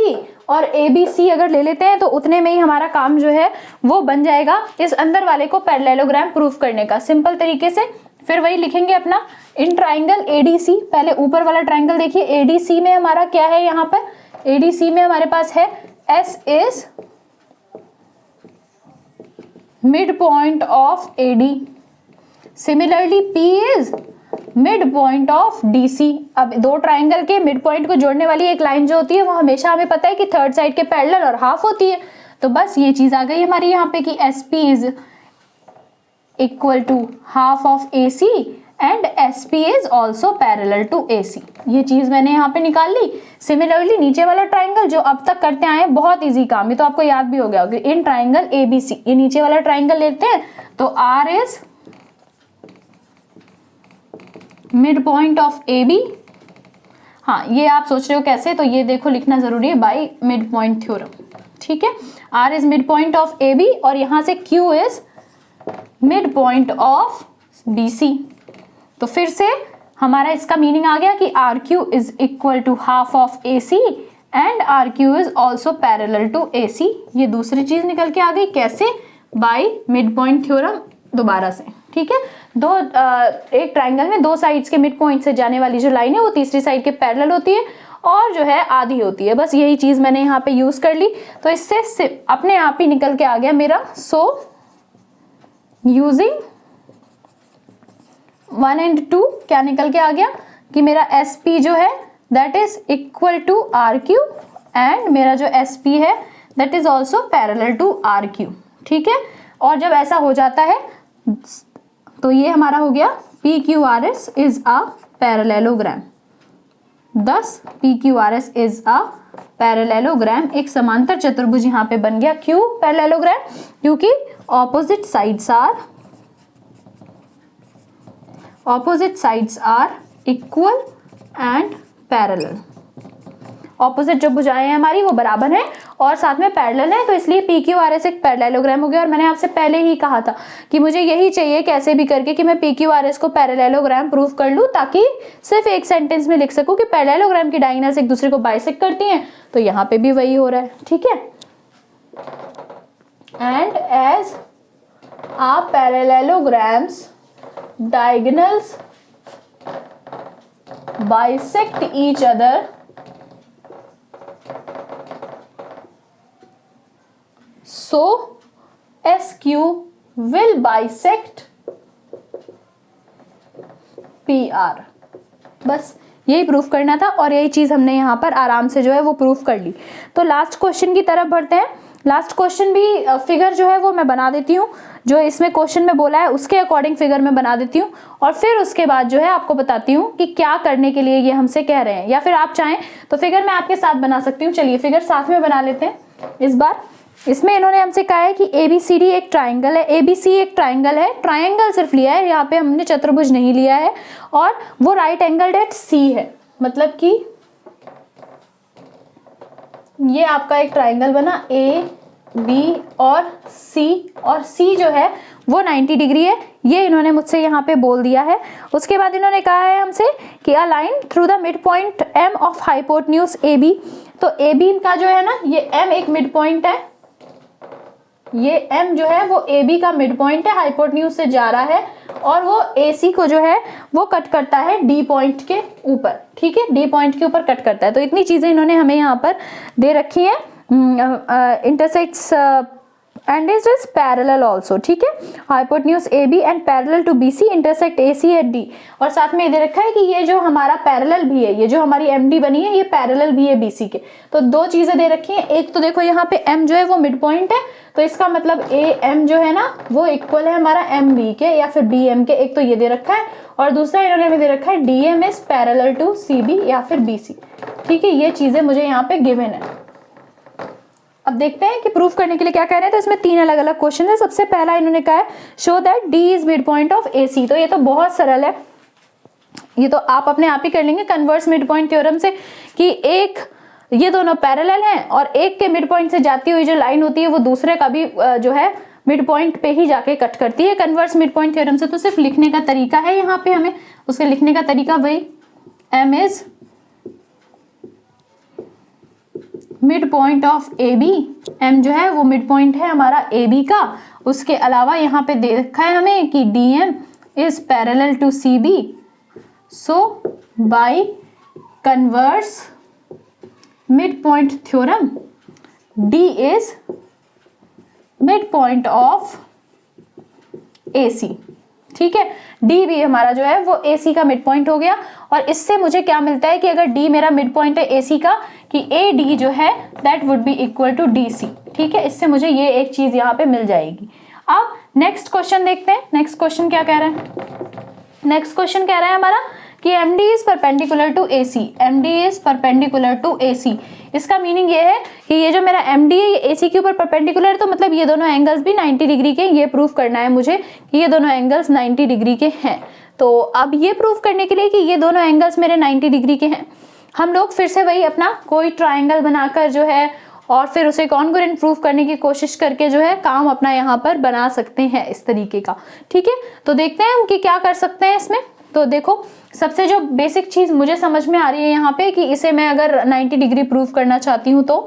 और ABC अगर ले लेते हैं तो उतने में ही हमारा काम जो है वो बन जाएगा इस अंदर वाले को पैरेललोग्राम प्रूफ करने का सिंपल तरीके से। फिर वही लिखेंगे अपना इन ट्राइंगल ADC। पहले ऊपर वाला ट्राइंगल देखिए, ADC में हमारा क्या है, यहाँ पर ADC में हमारे पास है S is mid point of AD, similarly P is mid point of DC। अब दो ट्राइंगल के मिड पॉइंट को जोड़ने वाली एक लाइन जो होती है वो हमेशा हमें पता है कि थर्ड साइड के पैरेलल और हाफ होती है। तो बस ये चीज आ गई हमारी यहाँ पे कि SP is equal to half of AC and SP is also parallel to AC। ये चीज मैंने यहाँ पे निकाल ली। सिमिलरली नीचे वाला ट्राइंगल जो अब तक करते आए हैं, बहुत इजी काम, ये तो आपको याद भी हो गया होगा। इन ट्राइंगल ABC, ये नीचे वाला ट्राइंगल लेते हैं तो R is mid point of AB। हाँ ये आप सोच रहे हो कैसे, तो ये देखो लिखना जरूरी है बाय मिड पॉइंट थ्योरम। ठीक है, R is mid point of AB और यहां से Q is mid point of BC। तो फिर से हमारा इसका मीनिंग आ गया कि RQ is equal to half of AC and RQ is also parallel to AC। ये दूसरी चीज निकल के आ गई, कैसे, बाय मिड पॉइंट थ्योरम दोबारा से। ठीक है, एक ट्राइंगल में दो साइड्स के मिड पॉइंट से जाने वाली जो लाइन है वो तीसरी साइड के पैरेलल होती है और जो है आधी होती है। बस यही चीज मैंने यहाँ पे यूज कर ली, तो इससे अपने आप ही निकल के आ गया मेरा। सो यूजिंग 1 and 2 क्या निकल के आ गया कि मेरा SP जो है that is equal to RQ and मेरा जो SP है that is also parallel to RQ। ठीक है, और जब ऐसा हो जाता है तो ये हमारा हो गया PQRS is a parallelogram. thus PQRS is a parallelogram. एक समांतर चतुर्भुज यहाँ पे बन गया। क्यों पैरेललोग्राम? क्योंकि opposite sides are equal and parallel। Opposite जो भुजाएं हैं हमारी वो बराबर हैं और साथ में पैरेलल है, तो इसलिए PQRS एक पैरेललोग्राम हो गया। और मैंने आपसे पहले ही कहा था कि मुझे यही चाहिए कैसे भी करके कि मैं PQRS को पैरेललोग्राम प्रूफ कर लूं, ताकि सिर्फ एक सेंटेंस में लिख सकूं कि पैरेललोग्राम की डायगोनल्स एक दूसरे को बाइसेक्ट करती हैं। तो यहाँ पे भी वही हो रहा है। ठीक है, and as a parallelograms diagonals bisect each other so SQ will bisect PR। बस यही प्रूफ करना था और यही चीज हमने यहाँ पर आराम से जो है वो प्रूफ कर ली। तो लास्ट क्वेश्चन की तरफ बढ़ते हैं। लास्ट क्वेश्चन भी फिगर जो है वो मैं बना देती हूँ, जो इसमें क्वेश्चन में बोला है उसके अकॉर्डिंग फिगर में बना देती हूँ और फिर उसके बाद जो है आपको बताती हूँ कि क्या करने के लिए ये हमसे कह रहे हैं, या फिर आप चाहें तो फिगर मैं आपके साथ बना सकती हूँ। चलिए फिगर साथ में बना लेते हैं इस बार। इसमें इन्होंने हमसे कहा है कि ABCD एक ट्राइंगल है, ABC एक ट्राइंगल है, ट्राइंगल सिर्फ लिया है, यहाँ पे हमने चतुर्भुज नहीं लिया है, और वो राइट एंगल्ड एट C है, मतलब कि ये आपका एक ट्राइंगल बना AB और C जो है वो 90 डिग्री है। ये इन्होंने मुझसे यहाँ पे बोल दिया है। उसके बाद इन्होंने कहा है हमसे कि a line through the mid point M of hypotenuse AB। तो AB का जो है ना, ये M एक मिड पॉइंट है, ये M जो है वो AB का मिड पॉइंट है, हाइपोटेन्यूज से जा रहा है, और वो AC को जो है वो कट करता है D पॉइंट के ऊपर। ठीक है, D पॉइंट के ऊपर कट करता है। तो इतनी चीजें इन्होंने हमें यहाँ पर दे रखी है। Intersects and it is parallel also। ठीक है, hypotenuse AB and parallel to BC intersect AC at D। और साथ में ये दे रखा है कि ये जो हमारा पैरेलल भी है, ये जो हमारी MD बनी है ये पैरेलल भी है BC के। तो दो चीजें दे रखी हैं, एक तो देखो यहाँ पे M जो है वो मिड पॉइंट है, तो इसका मतलब AM जो है ना वो इक्वल है हमारा MB के या फिर BM के, एक तो ये दे रखा है, और दूसरा इन्होंने हमें दे रखा है DM is parallel to CB या फिर BC। ठीक है, ये चीजें मुझे यहाँ पे गिवन है। अब देखते हैं कि प्रूफ करने के लिए क्या कह रहे हैं। तो इसमें 3 अलग अलग क्वेश्चन है। सबसे पहला इन्होंने कहा है show that D is mid point of AC। तो ये तो बहुत सरल है, ये तो आप अपने आप ही कर लेंगे कन्वर्स मिड पॉइंट थ्योरम से, कि एक ये दोनों पैरेलल हैं और एक के मिड पॉइंट से जाती हुई जो लाइन होती है वो दूसरे का भी जो है मिड पॉइंट पे ही जाके कट करती है कन्वर्स मिड पॉइंट थ्योरम से। तो सिर्फ लिखने का तरीका है यहाँ पे, हमें उसके लिखने का तरीका वही M is mid point of AB। M जो है वो मिड पॉइंट है हमारा AB का। उसके अलावा यहाँ पे दे रखा है हमें कि DM is parallel to CB, so by converse mid point theorem D is mid point of AC। ठीक है, D भी हमारा जो है वो AC का मिड पॉइंट हो गया। और इससे मुझे क्या मिलता है कि अगर D मेरा मिड पॉइंट है AC का, कि AD जो है that would be equal to DC। ठीक है, इससे मुझे ये एक चीज यहाँ पे मिल जाएगी। अब नेक्स्ट क्वेश्चन देखते हैं। नेक्स्ट क्वेश्चन क्या कह रहा है? नेक्स्ट क्वेश्चन कह रहा है हमारा कि MD is perpendicular to AC। MD is perpendicular to AC। इसका मीनिंग ये है कि ये जो मेरा MD है ये AC के ऊपर परपेंडिकुलर है, तो मतलब ये दोनों एंगल्स भी 90 डिग्री के। ये प्रूफ करना है मुझे कि ये दोनों एंगल्स 90 डिग्री के हैं। तो अब ये प्रूफ करने के लिए कि ये दोनों एंगल्स मेरे 90 डिग्री के हैं, हम लोग फिर से वही अपना कोई ट्राइंगल बनाकर जो है और फिर उसे कॉन्ग्रुएंट प्रूफ करने की कोशिश करके जो है काम अपना यहाँ पर बना सकते हैं इस तरीके का। ठीक है, तो देखते हैं हम कि क्या कर सकते हैं इसमें। तो देखो, सबसे जो बेसिक चीज मुझे समझ में आ रही है यहाँ पे कि इसे मैं अगर 90 डिग्री प्रूफ करना चाहती हूँ तो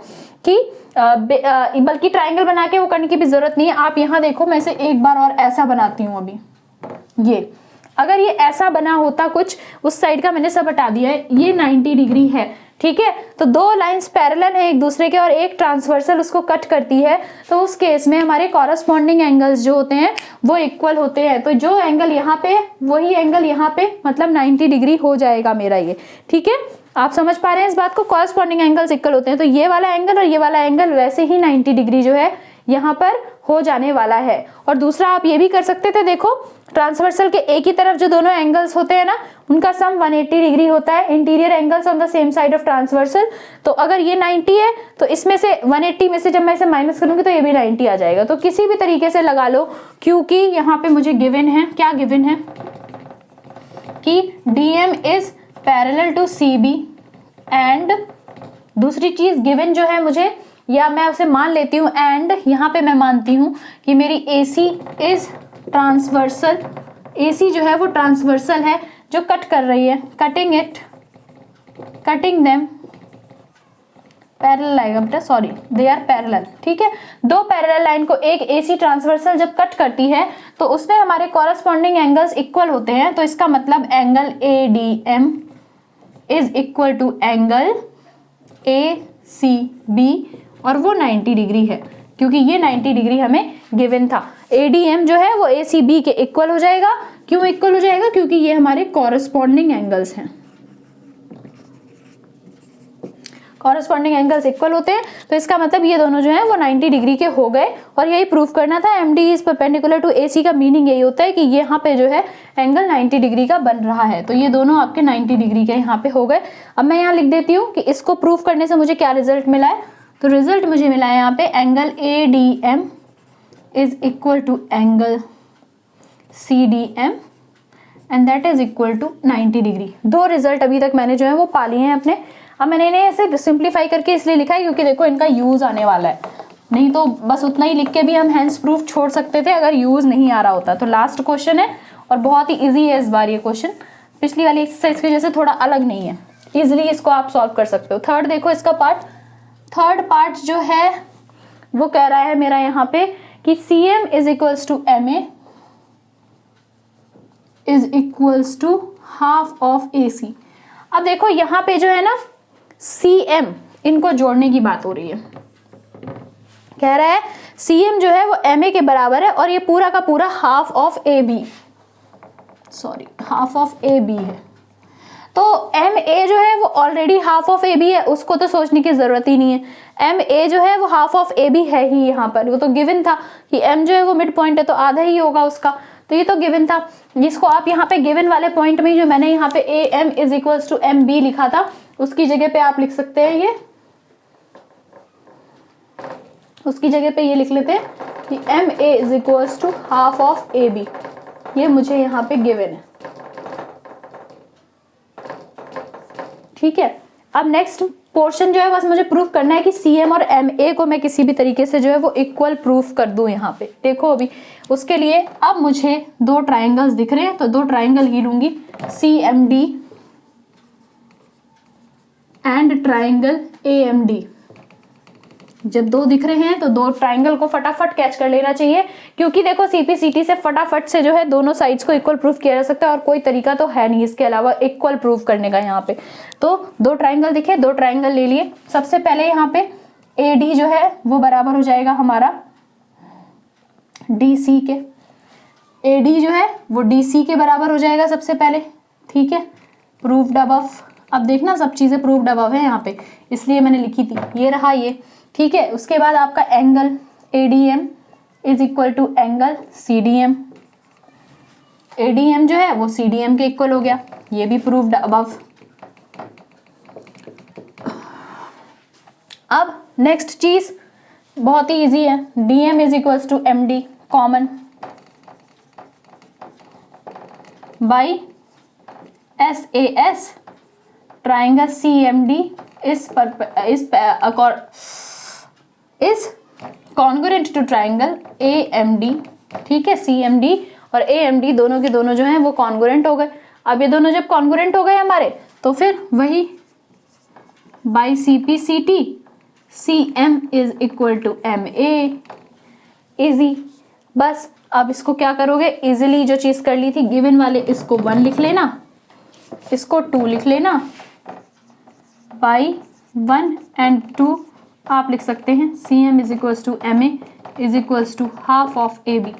कि बल्कि ट्राइंगल बना के वो करने की भी जरूरत नहीं है। आप यहाँ देखो, मैं इसे एक बार और ऐसा बनाती हूँ। अभी ये अगर ये ऐसा बना होता कुछ, उस साइड का मैंने सब हटा दिया है, ये 90 डिग्री है। ठीक है, तो दो लाइंस पैरेलल है एक दूसरे के और एक ट्रांसवर्सल उसको कट करती है, तो उस केस में हमारे कॉरस्पॉन्डिंग एंगल्स जो होते हैं वो इक्वल होते हैं। तो जो एंगल यहाँ पे वही एंगल यहाँ पे, मतलब 90 डिग्री हो जाएगा मेरा ये। ठीक है, आप समझ पा रहे हैं इस बात को? कॉरस्पॉन्डिंग एंगल्स इक्वल होते हैं, तो ये वाला एंगल और ये वाला एंगल वैसे ही 90 डिग्री जो है यहाँ पर हो जाने वाला है। और दूसरा आप ये भी कर सकते थे, देखो ट्रांसवर्सल के एक ही तरफ जो दोनों एंगल्स होते हैं ना, उनका सम 180 डिग्री होता है, interior angles on the same side of transversal. तो अगर ये 90 है तो इसमें से 180 में से जब मैं इसे माइनस करूंगी तो ये भी 90 आ जाएगा। तो किसी भी तरीके से लगा लो, क्योंकि यहाँ पे मुझे गिवन है, क्या गिवन है कि DM is parallel to CB, and दूसरी चीज गिवन जो है मुझे, या मैं उसे मान लेती हूँ एंड यहाँ पे मैं मानती हूँ कि मेरी AC इज ट्रांसवर्सल। AC जो है वो ट्रांसवर्सल है जो कट कर रही है, कटिंग देम पैरेलल आएगा बेटा, सॉरी दे आर पैरेलल। ठीक है, दो पैरेलल लाइन को एक AC ट्रांसवर्सल जब कट करती है तो उसमें हमारे कॉरस्पॉन्डिंग एंगल्स इक्वल होते हैं। तो इसका मतलब angle ADM is equal to angle ACB और वो 90 डिग्री है, क्योंकि ये 90 डिग्री हमें गिवन था। ADM जो है वो ACB के इक्वल हो जाएगा। क्यों इक्वल हो जाएगा? क्योंकि ये हमारे कॉरस्पॉन्डिंग एंगल्स हैं। कॉरस्पॉन्डिंग एंगल्स इक्वल होते हैं, तो इसका मतलब ये दोनों जो हैं वो 90 डिग्री के हो गए। और यही प्रूफ करना था। MD is perpendicular to AC का मीनिंग यही होता है कि यहाँ पे जो है एंगल 90 डिग्री का बन रहा है। तो ये दोनों आपके 90 डिग्री के यहाँ पे हो गए। अब मैं यहाँ लिख देती हूँ कि इसको प्रूफ करने से मुझे क्या रिजल्ट मिला है। तो रिजल्ट मुझे मिला है यहाँ पे angle ADM is equal to angle CDM and that is equal to 90 degree. दो रिजल्ट अभी तक मैंने जो है वो पा लिए हैं अपने। अब मैंने इन्हें ऐसे सिंप्लीफाई करके इसलिए लिखा है क्योंकि देखो इनका यूज आने वाला है, नहीं तो बस उतना ही लिख के भी हम हैंस प्रूफ छोड़ सकते थे अगर यूज नहीं आ रहा होता। तो लास्ट क्वेश्चन है और बहुत ही इजी है इस बार ये क्वेश्चन, पिछली वाली एक्सरसाइज के जैसे थोड़ा अलग नहीं है, इजिली इसको आप सॉल्व कर सकते हो। थर्ड देखो इसका पार्ट, थर्ड पार्ट जो है वो कह रहा है मेरा यहाँ पे कि CM is equals to MA is equals to half of AC। अब देखो यहाँ पे जो है ना CM, इनको जोड़ने की बात हो रही है। कह रहा है CM जो है वो MA के बराबर है और ये पूरा का पूरा half of AB, sorry half of AB है। तो MA जो है वो ऑलरेडी हाफ ऑफ AB है, उसको तो सोचने की जरूरत ही नहीं है। MA जो है वो हाफ ऑफ AB है ही यहाँ पर, वो तो गिवन था कि M जो है वो मिड पॉइंट है तो आधा ही होगा उसका, तो ये तो गिवन था। जिसको आप यहाँ पे गिवन वाले पॉइंट में जो मैंने यहाँ पे AM is equals to MB लिखा था, उसकी जगह पे आप लिख सकते हैं ये, उसकी जगह पे ये लिख लेते हैं कि MA is equals to half of AB। ये मुझे यहाँ पे गिवन है, ठीक है। अब नेक्स्ट पोर्शन जो है बस मुझे प्रूफ करना है कि CM और MA को मैं किसी भी तरीके से जो है वो इक्वल प्रूफ कर दूं यहाँ पे। देखो अभी उसके लिए अब मुझे दो ट्राइंगल्स दिख रहे हैं, तो दो ट्राइंगल ही लूंगी, CMD एंड ट्राइंगल AMD। जब दो दिख रहे हैं तो दो ट्राइंगल को फटाफट कैच कर लेना चाहिए, क्योंकि देखो CPCT से फटाफट से जो है दोनों साइड्स को इक्वल प्रूफ किया जा सकता है और कोई तरीका तो है नहीं इसके अलावा इक्वल प्रूफ करने का। यहाँ पे तो दो ट्राइंगल दिखे, दो ट्राइंगल ले लिए। सबसे पहले यहाँ पे AD जो है वो बराबर हो जाएगा हमारा DC के, AD जो है वो DC के बराबर हो जाएगा सबसे पहले, ठीक है, प्रूव्ड अबव। अब देखना सब चीजें प्रूव्ड अबव है यहाँ पे, इसलिए मैंने लिखी थी, ये रहा ये, ठीक है। उसके बाद आपका angle ADM is equal to angle CDM, ADM जो है वो CDM के इक्वल हो गया, ये भी प्रूव्ड अबव। अब नेक्स्ट चीज बहुत ही इजी है, DM is equal to MD common by SAS triangle CMD is congruent to triangle AMD, ठीक है। CMD और AMD दोनों के दोनों जो हैं वो कॉन्ग्रुएंट हो गए। अब ये दोनों जब कॉन्ग्रुएंट हो गए हमारे, तो फिर वही by CPCT CM is equal to MA, easy. बस अब इसको क्या करोगे, इजीली जो चीज कर ली थी गिवन वाले, इसको 1 लिख लेना, इसको 2 लिख लेना, बाई 1 एंड 2 आप लिख सकते हैं CM is equals to MA is equals to half of AB।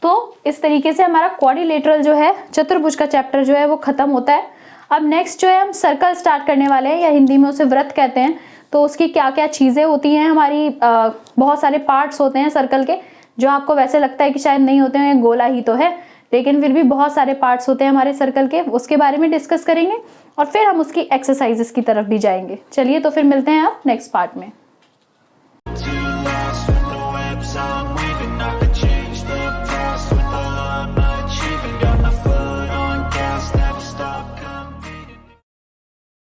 तो इस तरीके से हमारा क्वाड्रिलेटरल जो है चतुर्भुज का चैप्टर जो है वो खत्म होता है। अब नेक्स्ट जो है हम सर्कल स्टार्ट करने वाले हैं, या हिंदी में उसे वृत्त कहते हैं। तो उसकी क्या क्या चीजें होती हैं हमारी, बहुत सारे पार्ट्स होते हैं सर्कल के, जो आपको वैसे लगता है कि शायद नहीं होते हैं, गोला ही तो है, लेकिन फिर भी बहुत सारे पार्ट्स होते हैं हमारे सर्कल के, उसके बारे में डिस्कस करेंगे और फिर हम उसकी एक्सरसाइजेस की तरफ भी जाएंगे। चलिए तो फिर मिलते हैं आप नेक्स्ट पार्ट में।